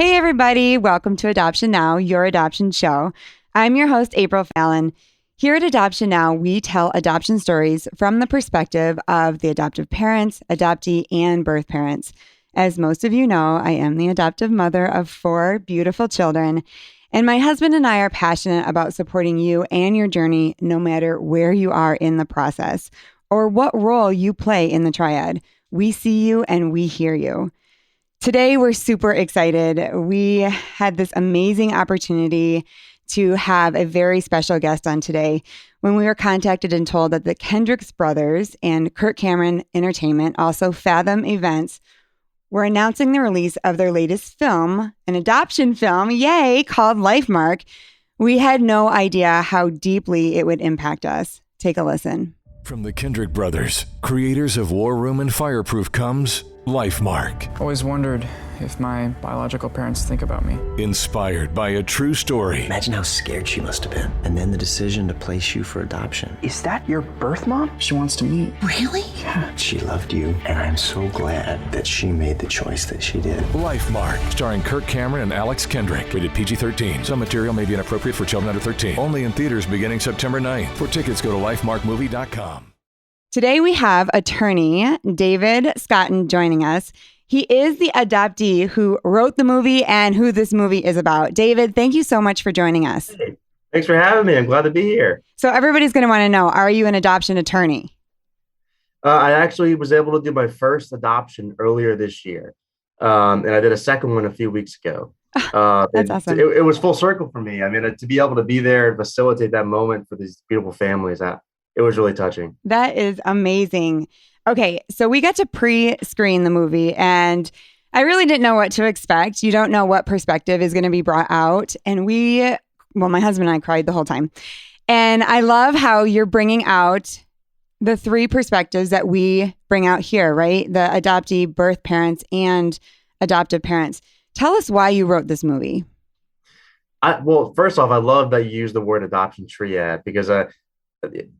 Hey, everybody. Welcome to Adoption Now, your adoption show. I'm your host, April Fallon. Here at Adoption Now, we tell adoption stories from the perspective of the adoptive parents, adoptee, and birth parents. As most of you know, I am the adoptive mother of 4 beautiful children, and my husband and I are passionate about supporting you and your journey no matter where you are in the process or what role you play in the triad. We see you and we hear you. Today, we're super excited. We had this amazing opportunity to have a very special guest on today when we were contacted and told that the Kendricks brothers and Kirk Cameron Entertainment, also Fathom Events, were announcing the release of their latest film, an adoption film, yay, called LIFEMARK. We had no idea how deeply it would impact us. Take a listen. From the Kendrick brothers, creators of War Room and Fireproof, comes LIFEMARK. Always wondered if my biological parents think about me. Inspired by a true story. Imagine how scared she must have been. And then the decision to place you for adoption. Is that your birth mom? She wants to meet. Really? Yeah. She loved you, and I'm so glad that she made the choice that she did. LIFEMARK, starring Kirk Cameron and Alex Kendrick. Rated PG-13. Some material may be inappropriate for children under 13. Only in theaters beginning September 9th. For tickets, go to lifemarkmovie.com. Today, we have attorney David Scotton joining us. He is the adoptee who wrote the movie and who this movie is about. David, thank you so much for joining us. Hey, thanks for having me. I'm glad to be here. So everybody's going to want to know, are you an adoption attorney? I actually was able to do my first adoption earlier this year. And I did a second one a few weeks ago. That's awesome. It was full circle for me. I mean, to be able to be there and facilitate that moment for these beautiful families, it was really touching. That is amazing. Okay, so we got to pre-screen the movie, and I really didn't know what to expect. You don't know what perspective is going to be brought out. And my husband and I cried the whole time. And I love how you're bringing out the 3 perspectives that we bring out here, right? The adoptee, birth parents, and adoptive parents. Tell us why you wrote this movie. Well, first off, I love that you use the word adoption triad because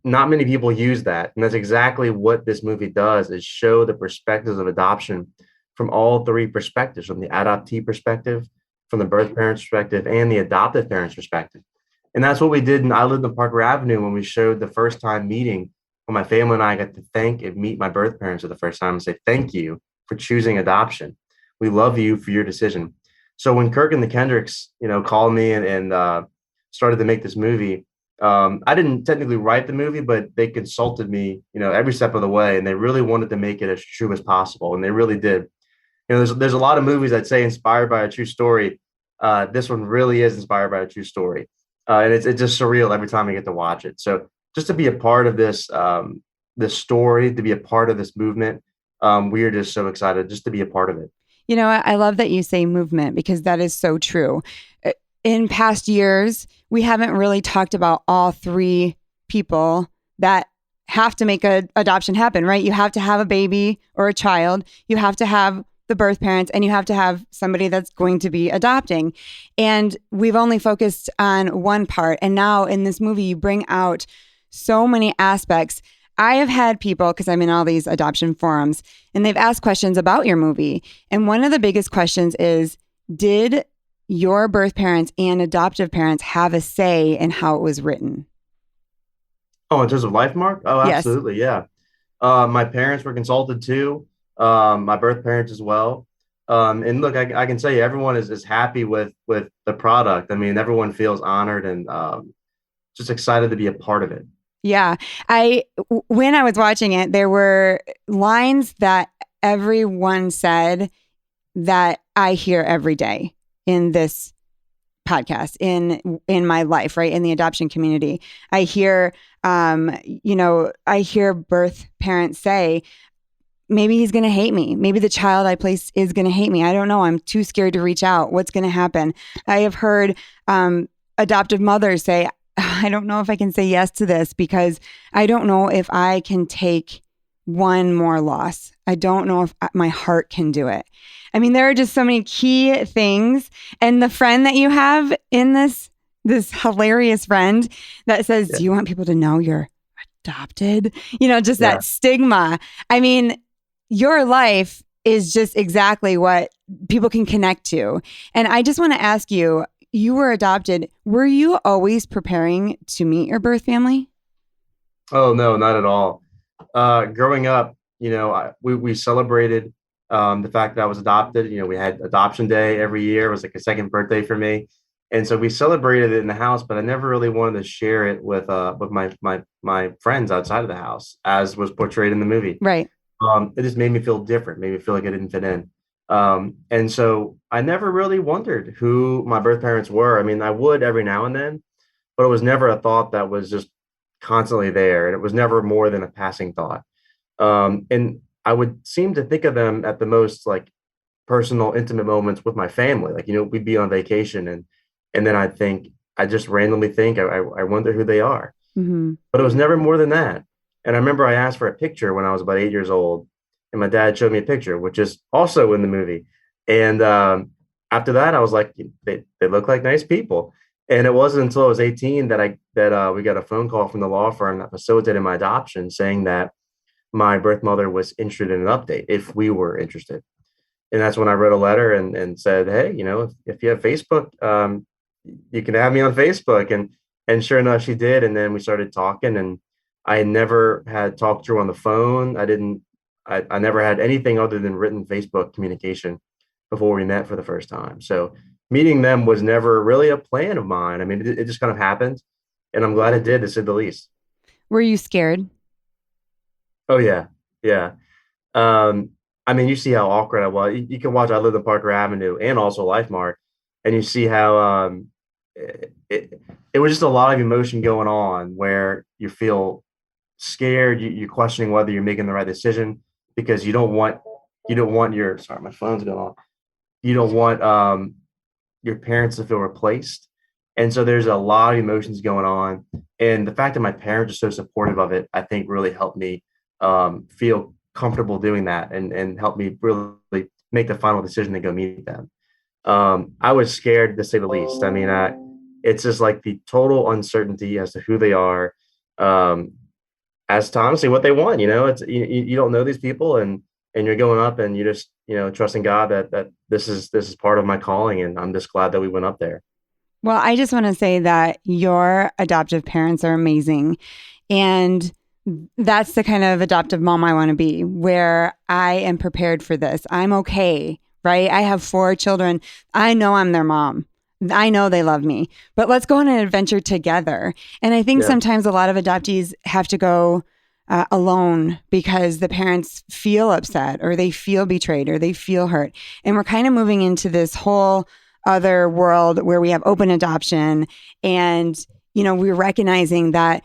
not many people use that. And that's exactly what this movie does, is show the perspectives of adoption from all 3 perspectives, from the adoptee perspective, from the birth parent's perspective, and the adoptive parent's perspective. And that's what we did. And I lived in Parker Avenue when we showed the first time meeting when my family and I got to thank and meet my birth parents for the first time and say, thank you for choosing adoption. We love you for your decision. So when Kirk and the Kendricks, called me and started to make this movie, I didn't technically write the movie, but they consulted me, every step of the way, and they really wanted to make it as true as possible. And they really did. There's a lot of movies that say inspired by a true story. This one really is inspired by a true story. And it's just surreal every time I get to watch it. So just to be a part of this story, to be a part of this movement, we are just so excited just to be a part of it. I love that you say movement because that is so true. In past years, we haven't really talked about all 3 people that have to make an adoption happen, right? You have to have a baby or a child. You have to have the birth parents, and you have to have somebody that's going to be adopting. And we've only focused on one part. And now in this movie, you bring out so many aspects. I have had people, because I'm in all these adoption forums, and they've asked questions about your movie. And one of the biggest questions is, did your birth parents and adoptive parents have a say in how it was written? Oh, in terms of LIFEMARK? Oh, Yes. absolutely. Yeah. My parents were consulted too. My birth parents as well. And look, I can tell you, everyone is happy with the product. I mean, everyone feels honored and just excited to be a part of it. Yeah. When I was watching it, there were lines that everyone said that I hear every day in this podcast, in my life, right? In the adoption community. I hear, I hear birth parents say, maybe he's going to hate me. Maybe the child I place is going to hate me. I don't know. I'm too scared to reach out. What's going to happen? I have heard adoptive mothers say, I don't know if I can say yes to this because I don't know if I can take one more loss. I don't know if my heart can do it. I mean, there are just so many key things. And the friend that you have in this hilarious friend that says, do you want people to know you're adopted? That stigma. I mean, your life is just exactly what people can connect to. And I just want to ask you, you were adopted. Were you always preparing to meet your birth family? Oh, no, not at all. Growing up, we celebrated the fact that I was adopted. We had adoption day every year. It was like a second birthday for me. And so we celebrated it in the house, but I never really wanted to share it with my friends outside of the house, as was portrayed in the movie. Right. It just made me feel different, made me feel like I didn't fit in. And so I never really wondered who my birth parents were. I mean, I would every now and then, but it was never a thought that was just constantly there. And it was never more than a passing thought. And I would seem to think of them at the most like personal, intimate moments with my family. Like, we'd be on vacation and then I just randomly think, I wonder who they are. Mm-hmm. But it was never more than that. And I remember I asked for a picture when I was about 8 years old, and my dad showed me a picture, which is also in the movie. And after that, I was like, they look like nice people. And it wasn't until I was 18 that we got a phone call from the law firm that facilitated my adoption, saying that my birth mother was interested in an update if we were interested. And that's when I wrote a letter and said, hey, if you have Facebook, you can have me on Facebook. And sure enough, she did. And then we started talking, and I never had talked to her on the phone. I never had anything other than written Facebook communication before we met for the first time. So meeting them was never really a plan of mine. I mean, it just kind of happened, and I'm glad it did, to say the least. Were you scared? Oh, yeah. Yeah. I mean, you see how awkward I was. You can watch I Lived on Parker Avenue and also LifeMark, and you see how it was just a lot of emotion going on, where you feel scared, you're questioning whether you're making the right decision, because you don't want your, sorry, my phone's going on. You don't want your parents to feel replaced. And so there's a lot of emotions going on. And the fact that my parents are so supportive of it, I think really helped me feel comfortable doing that and helped me really make the final decision to go meet them. I was scared, to say the least. I mean, it's just like the total uncertainty as to who they are, as to honestly what they want. It's you don't know these people, and you're going up, and you just trusting God that this is part of my calling, and I'm just glad that we went up there. Well, I just want to say that your adoptive parents are amazing, and that's the kind of adoptive mom I want to be, where I am prepared for this. I'm okay, right? I have 4 children. I know I'm their mom. I know they love me, but let's go on an adventure together. And I think sometimes a lot of adoptees have to go alone because the parents feel upset, or they feel betrayed, or they feel hurt. And we're kind of moving into this whole other world where we have open adoption, and, we're recognizing that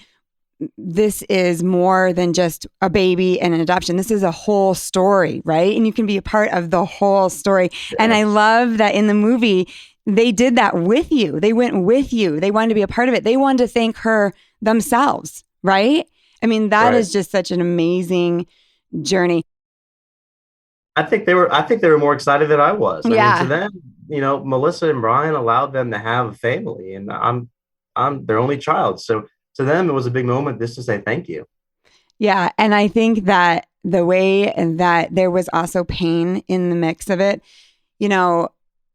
this is more than just a baby and an adoption. This is a whole story, right? And you can be a part of the whole story. Yes. And I love that in the movie, they did that with you. They went with you. They wanted to be a part of it. They wanted to thank her themselves, right? I mean, that is just such an amazing journey. I think they were more excited than I was. I mean, to them, Melissa and Brian allowed them to have a family, and I'm their only child. So to them, it was a big moment just to say thank you. Yeah. And I think that the way that there was also pain in the mix of it,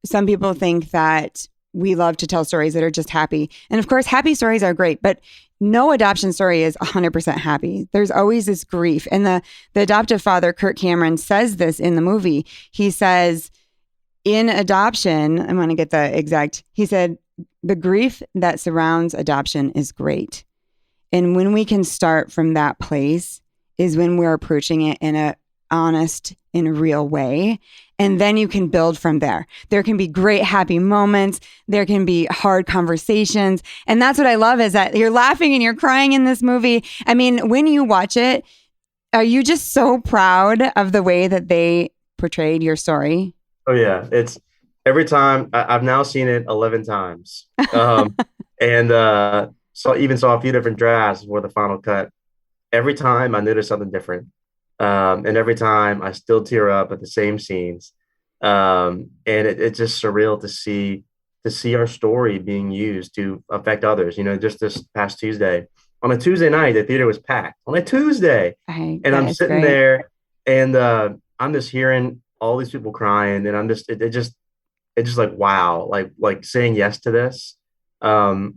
some people think that we love to tell stories that are just happy. And of course, happy stories are great, but no adoption story is 100% happy. There's always this grief. And the adoptive father, Kirk Cameron, says this in the movie. He says, in adoption, I'm going to get the exact, he said, the grief that surrounds adoption is great. And when we can start from that place is when we're approaching it in a honest, in a real way. And then you can build from there. There can be great, happy moments. There can be hard conversations. And that's what I love, is that you're laughing and you're crying in this movie. I mean, when you watch it, are you just so proud of the way that they portrayed your story? Oh, yeah. It's every time. I've now seen it 11 times. And saw a few different drafts before the final cut. Every time I notice something different. And every time I still tear up at the same scenes. And it's just surreal to see our story being used to affect others. Just this past Tuesday, on a Tuesday night, the theater was packed on a Tuesday. And I'm sitting there, and I'm just hearing all these people crying, and I'm just it's just like wow, like saying yes to this, um,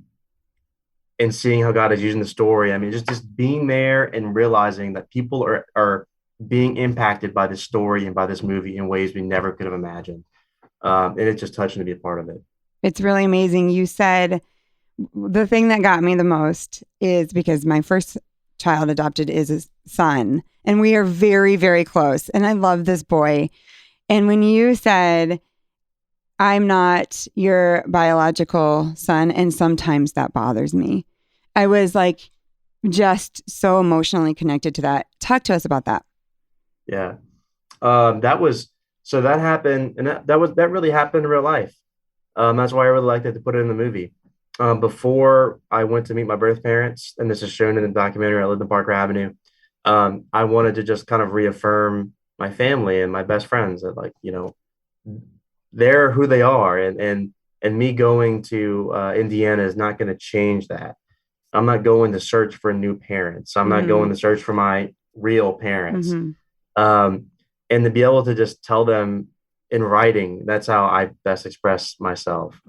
and seeing how God is using the story. I mean, just being there and realizing that people are being impacted by this story and by this movie in ways we never could have imagined. And it's just touching to be a part of it. It's really amazing. You said the thing that got me the most is because my first child adopted is a son, and we are very, very close. And I love this boy. And when you said, I'm not your biological son, and sometimes that bothers me, I was like just so emotionally connected to that. Talk to us about that. Yeah. That was so that happened, and that really happened in real life. That's why I really liked it to put it in the movie. Before I went to meet my birth parents, and this is shown in the documentary, I lived in Parker Avenue. I wanted to just kind of reaffirm my family and my best friends that, like, they're who they are, and me going to Indiana is not going to change that. I'm not going to search for new parents. I'm not going to search for my real parents. And to be able to just tell them in writing, that's how I best express myself,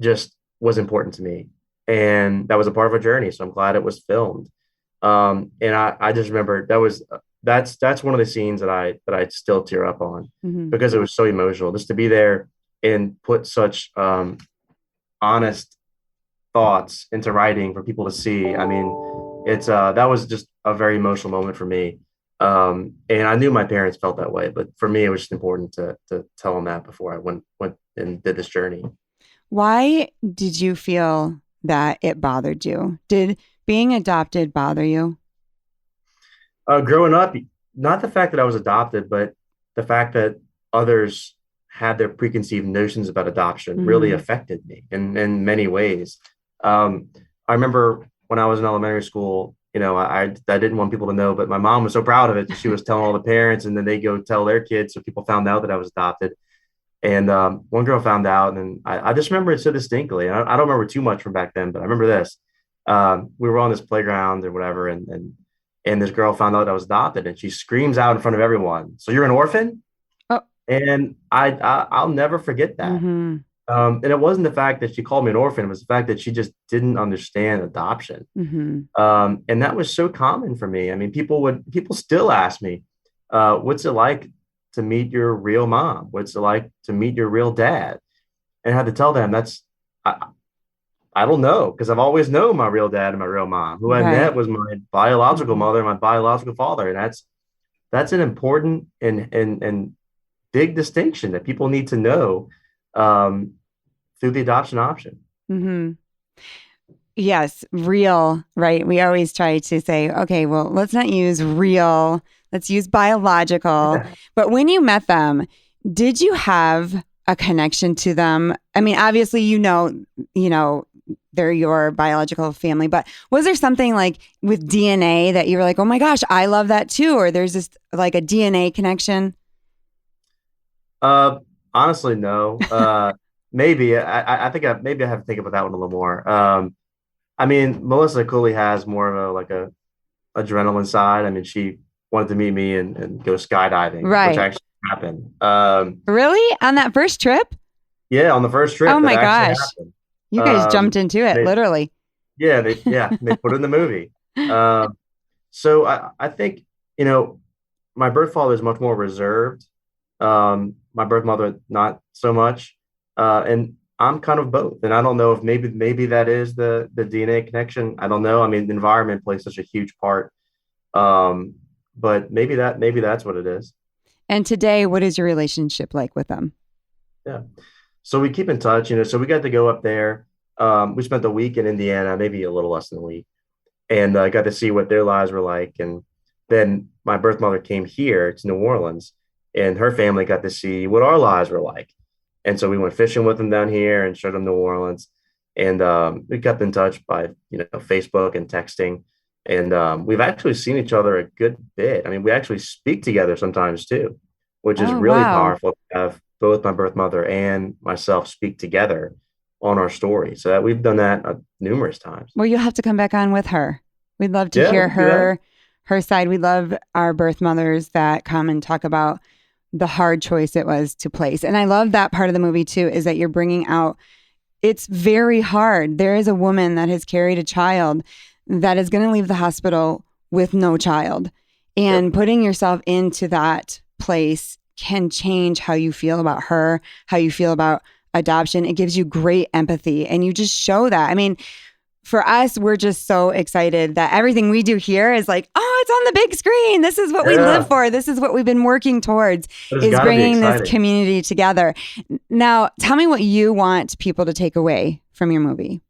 just was important to me. And that was a part of a journey. So I'm glad it was filmed. And I just remember that's one of the scenes that I still tear up on because it was so emotional just to be there and put such honest thoughts into writing for people to see. I mean, it's that was just a very emotional moment for me. And I knew my parents felt that way, but for me, it was just important to tell them that before I went and did this journey. Why did you feel that it bothered you? Did being adopted bother you? Growing up, not the fact that I was adopted, but the fact that others had their preconceived notions about adoption really affected me in many ways. I remember when I was in elementary school, I didn't want people to know, but my mom was so proud of it. She was telling all the parents, and then they go tell their kids. So people found out that I was adopted. And one girl found out, and I just remember it so distinctly. I don't remember too much from back then, but I remember this. We were on this playground or whatever, and this girl found out I was adopted, and she screams out in front of everyone, "So you're an orphan?" Oh. And I'll never forget that. And it wasn't the fact that she called me an orphan; it was the fact that she just didn't understand adoption. And that was so common for me. I mean, people still ask me, "What's it like to meet your real mom? What's it like to meet your real dad?" And I had to tell them I don't know, because I've always known my real dad and my real mom. Who I met was my biological mother and my biological father. And that's an important and big distinction that people need to know through the adoption option. Yes, real, right? We always try to say, okay, well, let's not use real, let's use biological. But when you met them, did you have a connection to them? I mean, obviously, they're your biological family, but was there something like with DNA that you were like, oh my gosh, I love that too? Or there's just like a DNA connection? Honestly, no. Maybe I think maybe I have to think about that one a little more. I mean, Melissa Cooley has more of a adrenaline side. I mean, she wanted to meet me and go skydiving, which actually happened. Really? On that first trip? Yeah, on the first trip. Oh my gosh. You guys jumped into it, literally. Yeah, they put it in the movie. So I think, my birth father is much more reserved. My birth mother, not so much. And I'm kind of both. And I don't know if maybe that is the DNA connection. I don't know. I mean, the environment plays such a huge part. But maybe that's what it is. And today, what is your relationship like with them? Yeah. So we keep in touch, so we got to go up there. We spent a week in Indiana, maybe a little less than a week, and got to see what their lives were like. And then my birth mother came here to New Orleans, and her family got to see what our lives were like. And so we went fishing with them down here and showed them New Orleans. And we kept in touch by, Facebook and texting. And we've actually seen each other a good bit. I mean, we actually speak together sometimes too, which is really powerful to have both my birth mother and myself speak together on our story. So we've done that numerous times. Well, you'll have to come back on with her. We'd love to hear her side. We love our birth mothers that come and talk about the hard choice it was to place. And I love that part of the movie too, is that you're bringing out, it's very hard. There is a woman that has carried a child that is going to leave the hospital with no child. And putting yourself into that place can change how you feel about her, how you feel about adoption. It gives you great empathy, and you just show that. I mean, for us, we're just so excited that everything we do here is like, oh, it's on the big screen. This is what we live for. This is what we've been working towards, is bringing this community together. Now, tell me what you want people to take away from your movie.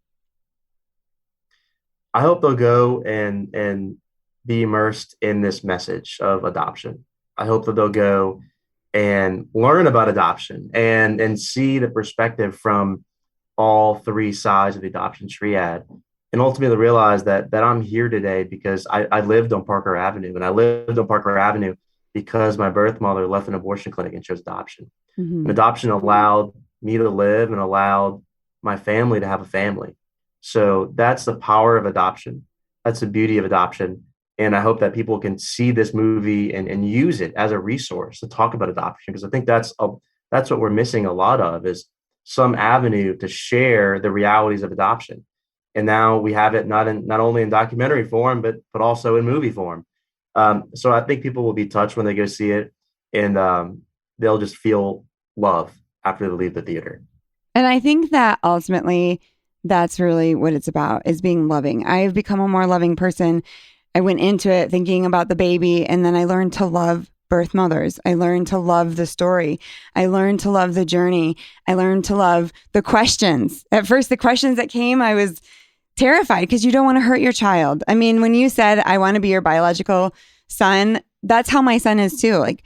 I hope they'll go and be immersed in this message of adoption. I hope that they'll go and learn about adoption and see the perspective from all three sides of the adoption triad, and ultimately realize that I'm here today because I lived on Parker Avenue, and I lived on Parker Avenue because my birth mother left an abortion clinic and chose adoption. And adoption allowed me to live and allowed my family to have a family. So that's the power of adoption. That's the beauty of adoption. And I hope that people can see this movie and use it as a resource to talk about adoption, because I think that's what we're missing a lot of, is some avenue to share the realities of adoption. And now we have it not only in documentary form, but also in movie form. So I think people will be touched when they go see it, and they'll just feel love after they leave the theater. And I think that ultimately that's really what it's about, is being loving. I've become a more loving person. I went into it thinking about the baby, and then I learned to love birth mothers. I learned to love the story. I learned to love the journey. I learned to love the questions. At first, the questions that came, I was terrified because you don't want to hurt your child. I mean, when you said, I want to be your biological son, that's how my son is too. Like,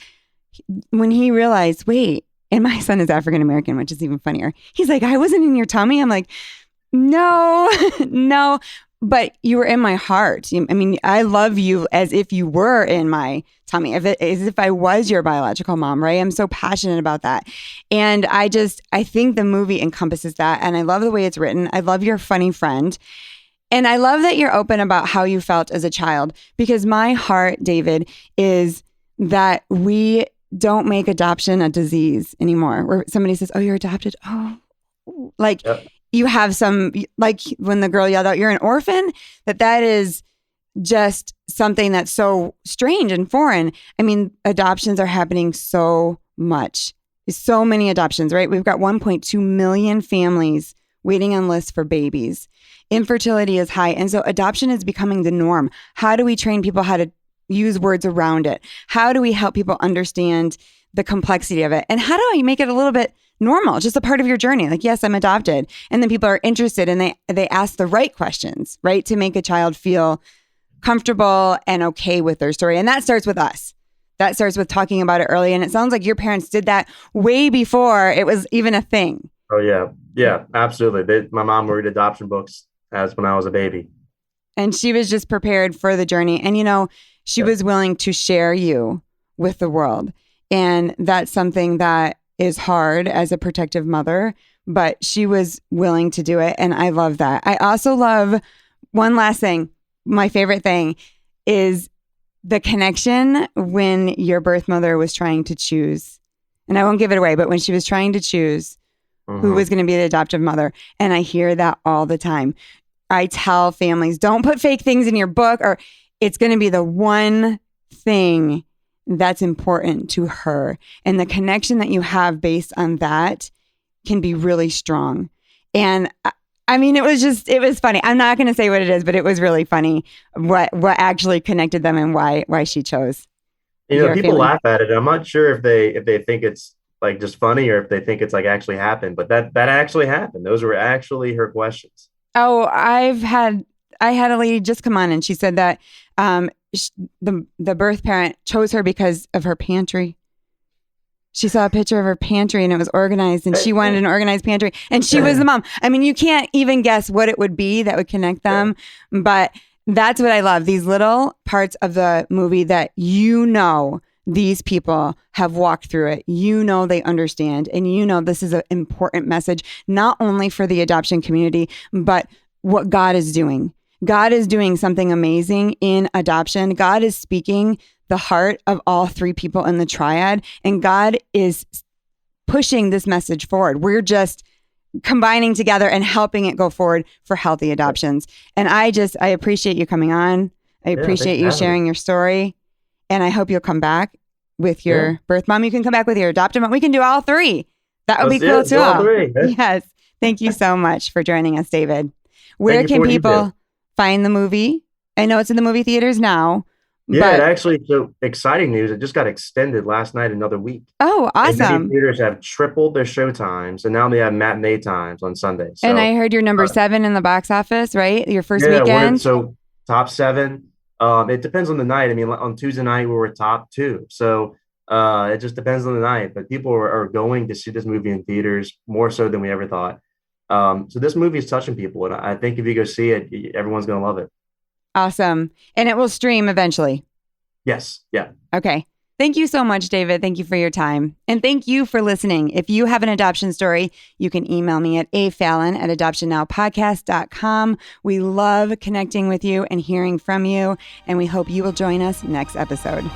when he realized, wait, and my son is African-American, which is even funnier. He's like, I wasn't in your tummy. I'm like, no, no. But you were in my heart. I mean, I love you as if you were in my tummy, as if I was your biological mom, right? I'm so passionate about that. And I think the movie encompasses that. And I love the way it's written. I love your funny friend. And I love that you're open about how you felt as a child, because my heart, David, is that we don't make adoption a disease anymore, where somebody says, oh, you're adopted. Oh, like... Yep. You have some, like when the girl yelled out, you're an orphan, that is just something that's so strange and foreign. I mean, adoptions are happening so much. So many adoptions, right? We've got 1.2 million families waiting on lists for babies. Infertility is high. And so adoption is becoming the norm. How do we train people how to use words around it? How do we help people understand the complexity of it? And how do I make it a little bit normal, just a part of your journey? Like, yes, I'm adopted. And then people are interested, and they ask the right questions, right? To make a child feel comfortable and okay with their story. And that starts with us. That starts with talking about it early. And it sounds like your parents did that way before it was even a thing. Oh, yeah. Yeah, absolutely. My mom read adoption books as when I was a baby. And she was just prepared for the journey. And, she was willing to share you with the world. And that's something that is hard as a protective mother, but she was willing to do it. And I love that. I also love one last thing. My favorite thing is the connection when your birth mother was trying to choose. And I won't give it away, but when she was trying to choose who was going to be the adoptive mother. And I hear that all the time. I tell families, don't put fake things in your book, or it's going to be the one thing that's important to her. And the connection that you have based on that can be really strong. And I mean, it was funny. I'm not going to say what it is, but it was really funny what actually connected them and why she chose. People laugh at it. I'm not sure if they think it's like just funny, or if they think it's like actually happened, but that actually happened. Those were actually her questions. Oh, I had a lady just come on, and she said that the birth parent chose her because of her pantry. She saw a picture of her pantry and it was organized, and she wanted an organized pantry, and she was the mom. I mean, you can't even guess what it would be that would connect them, but that's what I love. These little parts of the movie that these people have walked through it. They understand, and this is an important message, not only for the adoption community, but what God is doing. God is doing something amazing in adoption. God is speaking the heart of all three people in the triad. And God is pushing this message forward. We're just combining together and helping it go forward for healthy adoptions. And I appreciate you coming on. I appreciate you sharing your story. And I hope you'll come back with your birth mom. You can come back with your adoptive mom. We can do all three. That would be cool too. All three. Yes. Thank you so much for joining us, David. Where can people find the movie? I know it's in the movie theaters now. Yeah, actually, so exciting news. It just got extended last night, another week. Oh, awesome. And theaters have tripled their show times, and now they have matinee times on Sunday. So, and I heard you're number 7 in the box office, right? Your first weekend? So top 7. It depends on the night. I mean, on Tuesday night, we were top 2. So it just depends on the night. But people are going to see this movie in theaters more so than we ever thought. So this movie is touching people. And I think if you go see it, everyone's going to love it. Awesome. And it will stream eventually. Yes. Yeah. Okay. Thank you so much, David. Thank you for your time. And thank you for listening. If you have an adoption story, you can email me at afallon@adoptionnowpodcast.com. We love connecting with you and hearing from you. And we hope you will join us next episode.